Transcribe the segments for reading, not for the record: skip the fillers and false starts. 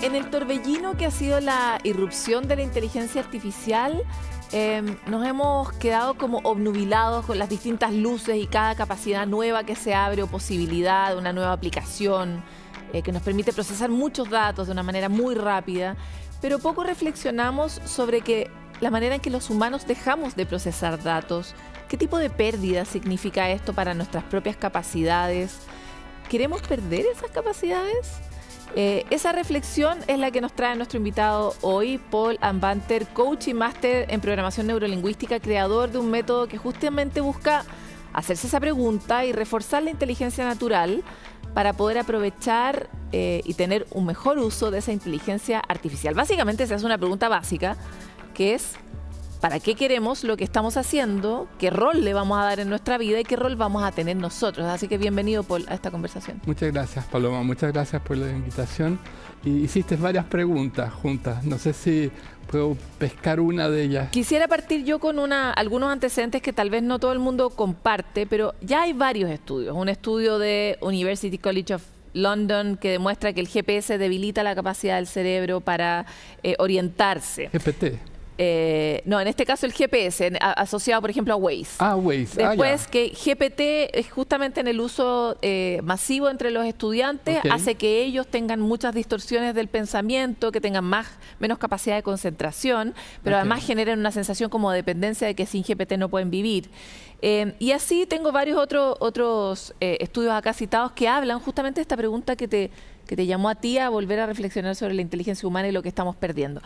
en el torbellino que ha sido la irrupción de la inteligencia artificial, nos hemos quedado como obnubilados con las distintas luces y cada capacidad nueva que se abre o posibilidad de una nueva aplicación que nos permite procesar muchos datos de una manera muy rápida, pero poco reflexionamos sobre la manera en que los humanos dejamos de procesar datos. ¿Qué tipo de pérdida significa esto para nuestras propias capacidades? ¿Queremos perder esas capacidades? Esa reflexión es la que nos trae nuestro invitado hoy, Paul Anwandter, coach y máster en programación neurolingüística, creador de un método que justamente busca hacerse esa pregunta y reforzar la inteligencia natural para poder aprovechar y tener un mejor uso de esa inteligencia artificial. Básicamente se hace una pregunta básica, que es ¿para qué queremos lo que estamos haciendo? ¿Qué rol le vamos a dar en nuestra vida? ¿Y qué rol vamos a tener nosotros? Así que bienvenido, Paul, a esta conversación. Muchas gracias, Paloma. Muchas gracias por la invitación. Y hiciste varias preguntas juntas. No sé si puedo pescar una de ellas. Quisiera partir yo con algunos antecedentes que tal vez no todo el mundo comparte, pero ya hay varios estudios. Un estudio de University College of London que demuestra que el GPS debilita la capacidad del cerebro para orientarse. GPT. No, en este caso el GPS, asociado por ejemplo a Waze. Waze. Después que GPT, justamente en el uso masivo entre los estudiantes, hace que ellos tengan muchas distorsiones del pensamiento, que tengan menos capacidad de concentración, pero además generan una sensación como de dependencia de que sin GPT no pueden vivir. Y así tengo varios otros estudios acá citados que hablan justamente de esta pregunta que te llamó a ti a volver a reflexionar sobre la inteligencia humana y lo que estamos perdiendo.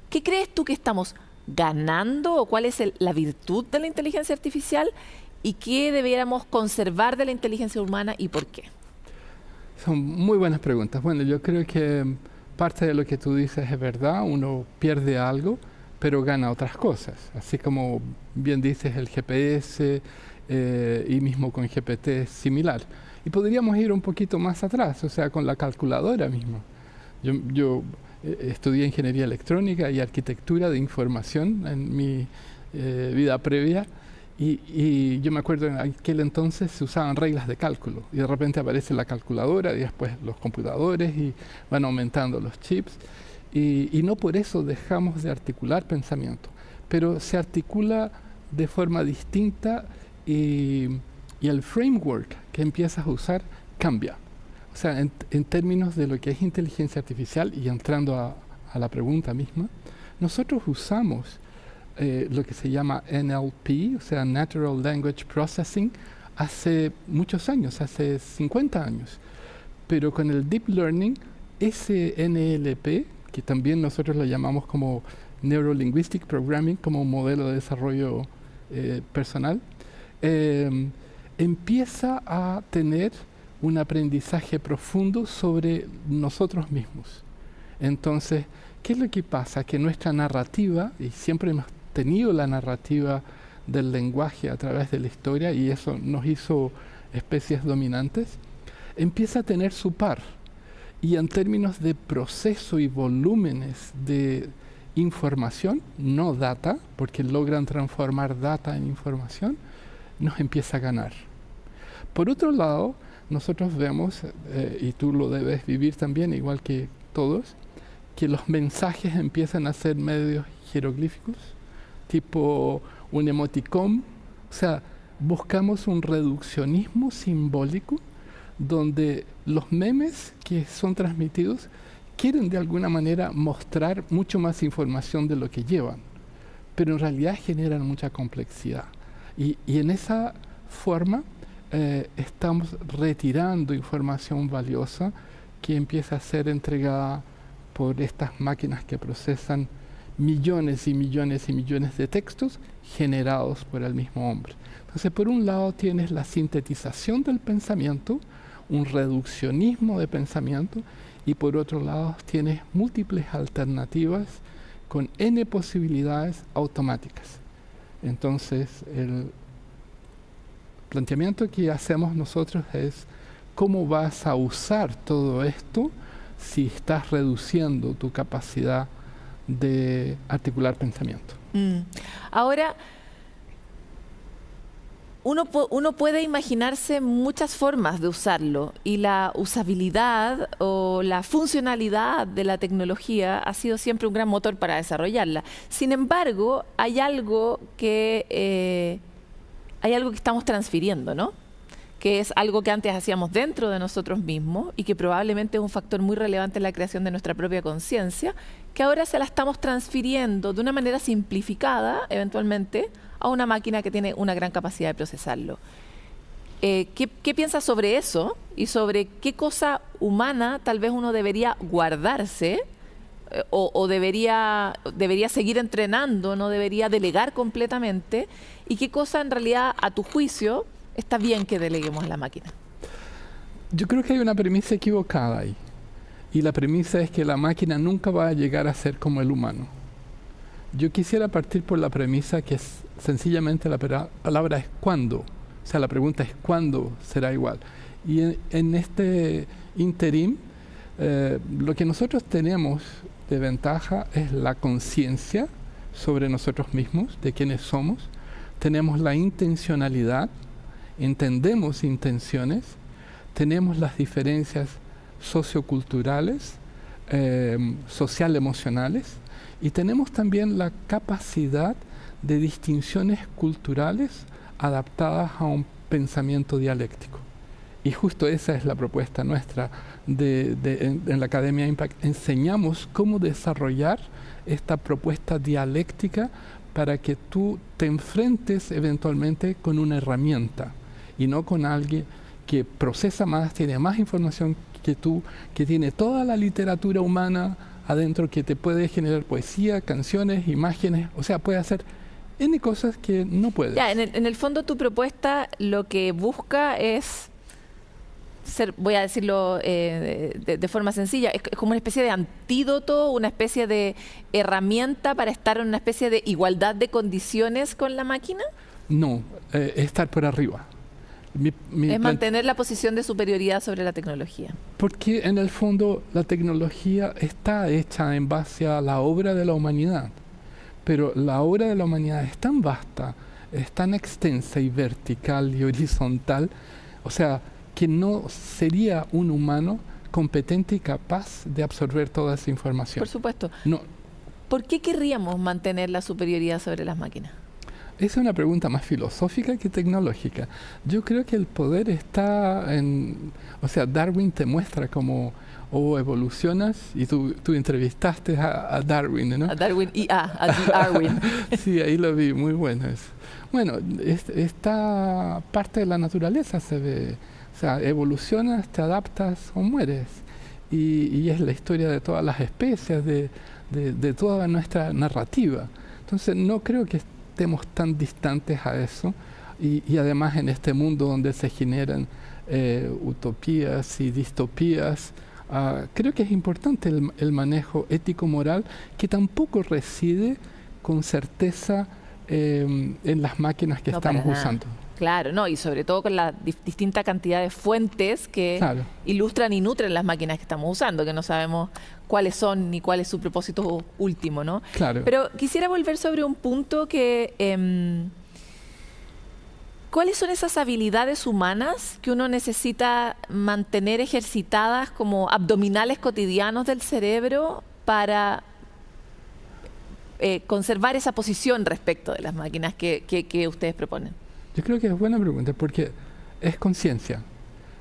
¿Qué crees tú que estamos ganando o cuál es la virtud de la inteligencia artificial y qué debiéramos conservar de la inteligencia humana y por qué? Son muy buenas preguntas. Bueno, yo creo que parte de lo que tú dices es verdad. Uno pierde algo, pero gana otras cosas. Así como bien dices, el GPS y mismo con GPT es similar. Y podríamos ir un poquito más atrás, o sea, con la calculadora misma. Yo estudié ingeniería electrónica y arquitectura de información en mi vida previa y yo me acuerdo en aquel entonces se usaban reglas de cálculo y de repente aparece la calculadora y después los computadores y van aumentando los chips y no por eso dejamos de articular pensamiento, pero se articula de forma distinta y el framework que empiezas a usar cambia. O sea, en términos de lo que es inteligencia artificial y entrando a la pregunta misma, nosotros usamos lo que se llama NLP, o sea, Natural Language Processing, hace muchos años, hace 50 años. Pero con el Deep Learning, ese NLP, que también nosotros lo llamamos como Neurolinguistic Programming, como un modelo de desarrollo personal, empieza a tener un aprendizaje profundo sobre nosotros mismos. Entonces, ¿qué es lo que pasa? Que nuestra narrativa, y siempre hemos tenido la narrativa del lenguaje a través de la historia, y eso nos hizo especies dominantes, empieza a tener su par. Y en términos de proceso y volúmenes de información, no data, porque logran transformar data en información, nos empieza a ganar. Por otro lado, nosotros vemos, y tú lo debes vivir también, igual que todos, que los mensajes empiezan a ser medios jeroglíficos, tipo un emoticón. O sea, buscamos un reduccionismo simbólico donde los memes que son transmitidos quieren de alguna manera mostrar mucho más información de lo que llevan, pero en realidad generan mucha complejidad. Y en esa forma, estamos retirando información valiosa que empieza a ser entregada por estas máquinas que procesan millones y millones y millones de textos generados por el mismo hombre. Entonces, por un lado tienes la sintetización del pensamiento, un reduccionismo de pensamiento, y por otro lado tienes múltiples alternativas con N posibilidades automáticas. Entonces, el planteamiento que hacemos nosotros es cómo vas a usar todo esto si estás reduciendo tu capacidad de articular pensamiento. Ahora, Uno puede imaginarse muchas formas de usarlo y la usabilidad o la funcionalidad de la tecnología ha sido siempre un gran motor para desarrollarla. Sin embargo, hay algo que estamos transfiriendo, ¿no? Que es algo que antes hacíamos dentro de nosotros mismos y que probablemente es un factor muy relevante en la creación de nuestra propia conciencia, que ahora se la estamos transfiriendo de una manera simplificada, eventualmente, a una máquina que tiene una gran capacidad de procesarlo. ¿Qué piensas sobre eso y sobre qué cosa humana tal vez uno debería guardarse o debería seguir entrenando, no debería delegar completamente? ¿Y qué cosa en realidad, a tu juicio, está bien que deleguemos a la máquina? Yo creo que hay una premisa equivocada ahí. Y la premisa es que la máquina nunca va a llegar a ser como el humano. Yo quisiera partir por la premisa que es sencillamente la palabra es cuándo. O sea, la pregunta es cuándo será igual. Y en este interim, lo que nosotros tenemos de ventaja es la conciencia sobre nosotros mismos, de quiénes somos. Tenemos la intencionalidad, entendemos intenciones, tenemos las diferencias socioculturales, social-emocionales, y tenemos también la capacidad de distinciones culturales adaptadas a un pensamiento dialéctico. Y justo esa es la propuesta nuestra en la Academia Impact. Enseñamos cómo desarrollar esta propuesta dialéctica para que tú te enfrentes eventualmente con una herramienta y no con alguien que procesa más, tiene más información que tú, que tiene toda la literatura humana adentro, que te puede generar poesía, canciones, imágenes, o sea, puede hacer N cosas que no puedes. Ya, en el fondo tu propuesta lo que busca es ser, voy a decirlo de forma sencilla, es como una especie de antídoto, una especie de herramienta para estar en una especie de igualdad de condiciones con la máquina. No, estar por arriba. Es mantener la posición de superioridad sobre la tecnología. Porque en el fondo la tecnología está hecha en base a la obra de la humanidad, pero la obra de la humanidad es tan vasta, es tan extensa y vertical y horizontal, o sea, que no sería un humano competente y capaz de absorber toda esa información. Por supuesto. No. ¿Por qué querríamos mantener la superioridad sobre las máquinas? Es una pregunta más filosófica que tecnológica. Yo creo que el poder está en... O sea, Darwin te muestra cómo evolucionas, y tú entrevistaste a Darwin, ¿no? A Darwin y a Darwin. Sí, ahí lo vi, muy bueno eso. Bueno, esta parte de la naturaleza se ve. O sea, evolucionas, te adaptas o mueres. Y es la historia de todas las especies, de toda nuestra narrativa. Entonces, no creo que estemos tan distantes a eso, y además en este mundo donde se generan utopías y distopías, creo que es importante el manejo ético-moral, que tampoco reside con certeza en las máquinas que estamos usando. Claro, no, y sobre todo con la distinta cantidad de fuentes que ilustran y nutren las máquinas que estamos usando, que no sabemos cuáles son ni cuál es su propósito último, ¿no? Claro. Pero quisiera volver sobre un punto que... ¿cuáles son esas habilidades humanas que uno necesita mantener ejercitadas como abdominales cotidianos del cerebro para conservar esa posición respecto de las máquinas que ustedes proponen? Yo creo que es buena pregunta, porque es conciencia.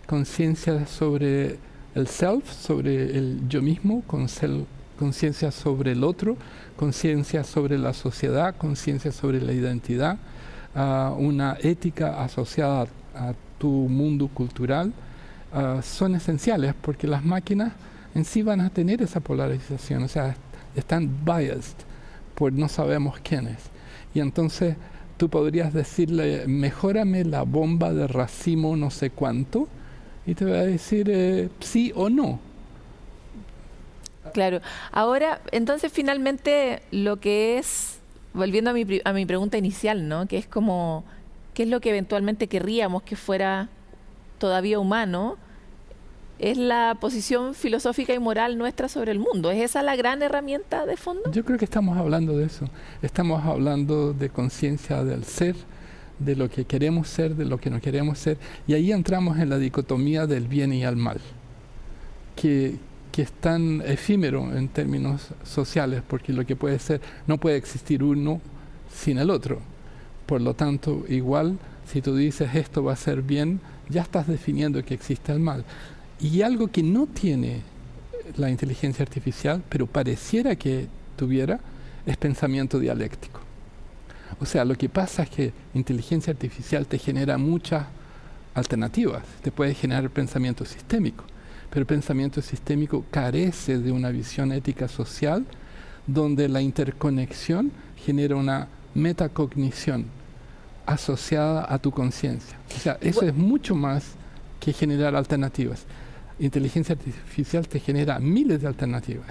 Conciencia sobre el self, sobre el yo mismo, conciencia sobre el otro, conciencia sobre la sociedad, conciencia sobre la identidad, una ética asociada a tu mundo cultural, son esenciales, porque las máquinas en sí van a tener esa polarización, o sea, están biased por no sabemos quiénes. Y entonces tú podrías decirle, mejórame la bomba de racimo no sé cuánto, y te va a decir sí o no. Claro. Ahora, entonces, finalmente, lo que es, volviendo a mi pregunta inicial, ¿no? Que es como, ¿qué es lo que eventualmente querríamos que fuera todavía humano? Es la posición filosófica y moral nuestra sobre el mundo. ¿Es esa la gran herramienta de fondo? Yo creo que estamos hablando de eso. Estamos hablando de conciencia del ser, de lo que queremos ser, de lo que no queremos ser, y ahí entramos en la dicotomía del bien y el mal, que es tan efímero en términos sociales, porque lo que puede ser, no puede existir uno sin el otro. Por lo tanto, igual, si tú dices esto va a ser bien, ya estás definiendo que existe el mal. Y algo que no tiene la inteligencia artificial, pero pareciera que tuviera, es pensamiento dialéctico. O sea, lo que pasa es que inteligencia artificial te genera muchas alternativas, te puede generar pensamiento sistémico, pero el pensamiento sistémico carece de una visión ética social donde la interconexión genera una metacognición asociada a tu conciencia. O sea, eso es mucho más que generar alternativas. Inteligencia artificial te genera miles de alternativas.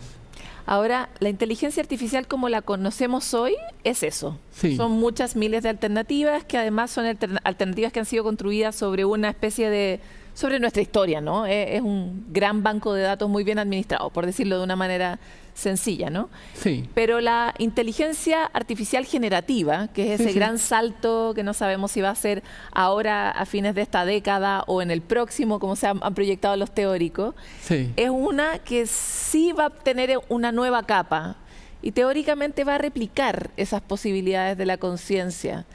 Ahora, la inteligencia artificial como la conocemos hoy es eso. Sí. Son muchas miles de alternativas que además son alternativas que han sido construidas sobre una especie de... sobre nuestra historia, ¿no? Es un gran banco de datos muy bien administrado, por decirlo de una manera sencilla, ¿no? Sí. Pero la inteligencia artificial generativa, que es ese gran salto que no sabemos si va a ser ahora a fines de esta década o en el próximo, como se han proyectado los teóricos, es una que sí va a tener una nueva capa y teóricamente va a replicar esas posibilidades de la conciencia.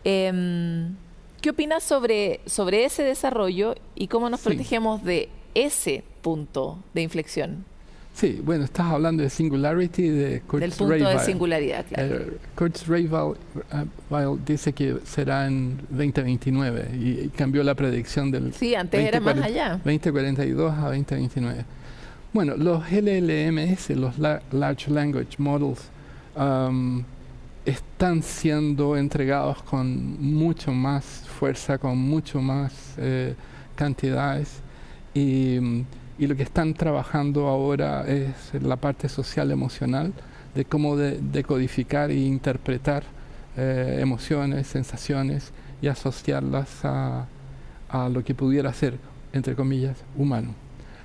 ¿Qué opinas sobre ese desarrollo y cómo nos protegemos de ese punto de inflexión? Sí, bueno, estás hablando de Singularity, de Kurzweil. Del punto de singularidad, claro. Kurzweil dice que será en 2029 y cambió la predicción del... Sí, antes era más allá. 2042 a 2029. Bueno, los LLMS, los Large Language Models, están siendo entregados con mucho más fuerza, con mucho más cantidades y lo que están trabajando ahora es la parte social emocional de cómo decodificar e interpretar emociones, sensaciones y asociarlas a lo que pudiera ser, entre comillas, humano.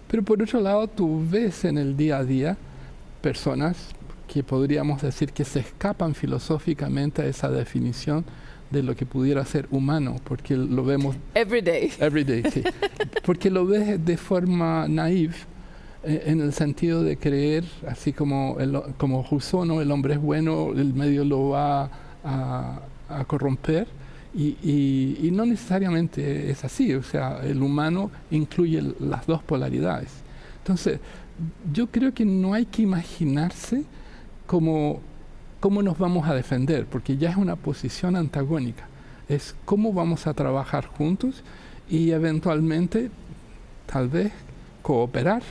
Pero por otro lado, tú ves en el día a día personas que podríamos decir que se escapan filosóficamente a esa definición de lo que pudiera ser humano, porque lo vemos... Every day, sí. Porque lo ves de forma naive, en el sentido de creer, así como Rousseau, ¿no? El hombre es bueno, el medio lo va a corromper, y no necesariamente es así. O sea, el humano incluye las dos polaridades. Entonces, yo creo que no hay que imaginarse cómo nos vamos a defender, porque ya es una posición antagónica. Es cómo vamos a trabajar juntos y eventualmente, tal vez, cooperar,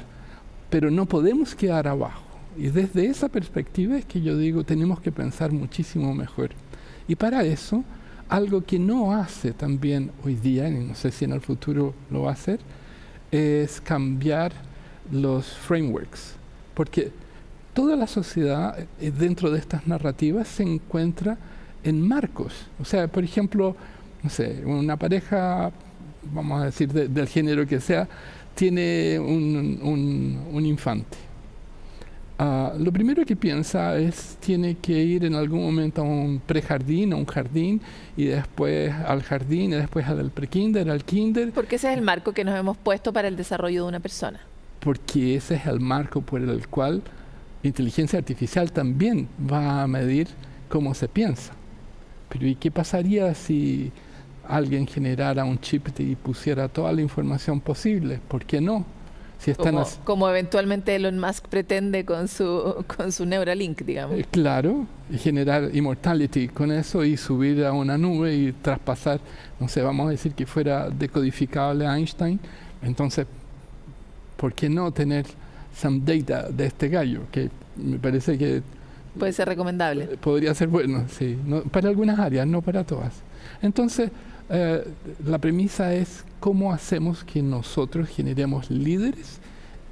pero no podemos quedar abajo. Y desde esa perspectiva es que yo digo, tenemos que pensar muchísimo mejor. Y para eso, algo que no hace también hoy día, y no sé si en el futuro lo va a hacer, es cambiar los frameworks, porque toda la sociedad dentro de estas narrativas se encuentra en marcos. O sea, por ejemplo, no sé, una pareja, vamos a decir del género que sea, tiene un infante. Lo primero que piensa es, tiene que ir en algún momento a un prejardín, a un jardín, y después al jardín, y después al prekinder, al kinder. Porque ese es el marco que nos hemos puesto para el desarrollo de una persona. Porque ese es el marco por el cual inteligencia artificial también va a medir cómo se piensa. Pero ¿y qué pasaría si alguien generara un chip y pusiera toda la información posible? ¿Por qué no? Si están como eventualmente Elon Musk pretende con su Neuralink, digamos. Claro, y generar immortality con eso y subir a una nube y traspasar, no sé, vamos a decir que fuera decodificable a Einstein. Entonces, ¿por qué no tener some data de este gallo? Que me parece que... Puede ser recomendable. Podría ser bueno, sí. No, para algunas áreas, no para todas. Entonces, la premisa es cómo hacemos que nosotros generemos líderes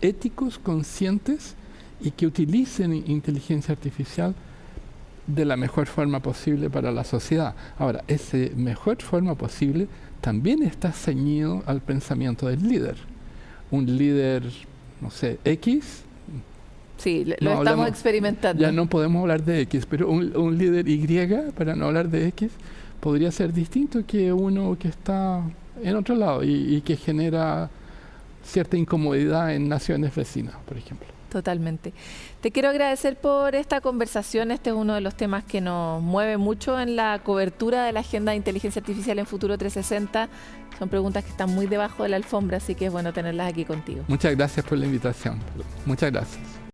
éticos, conscientes y que utilicen inteligencia artificial de la mejor forma posible para la sociedad. Ahora, esa mejor forma posible también está ceñido al pensamiento del líder. Un líder, no sé, X. Sí, lo estamos experimentando. Ya no podemos hablar de X, pero un líder Y, para no hablar de X, podría ser distinto que uno que está en otro lado y que genera cierta incomodidad en naciones vecinas, por ejemplo. Totalmente. Te quiero agradecer por esta conversación. Este es uno de los temas que nos mueve mucho en la cobertura de la agenda de inteligencia artificial en Futuro 360. Son preguntas que están muy debajo de la alfombra, así que es bueno tenerlas aquí contigo. Muchas gracias por la invitación. Muchas gracias.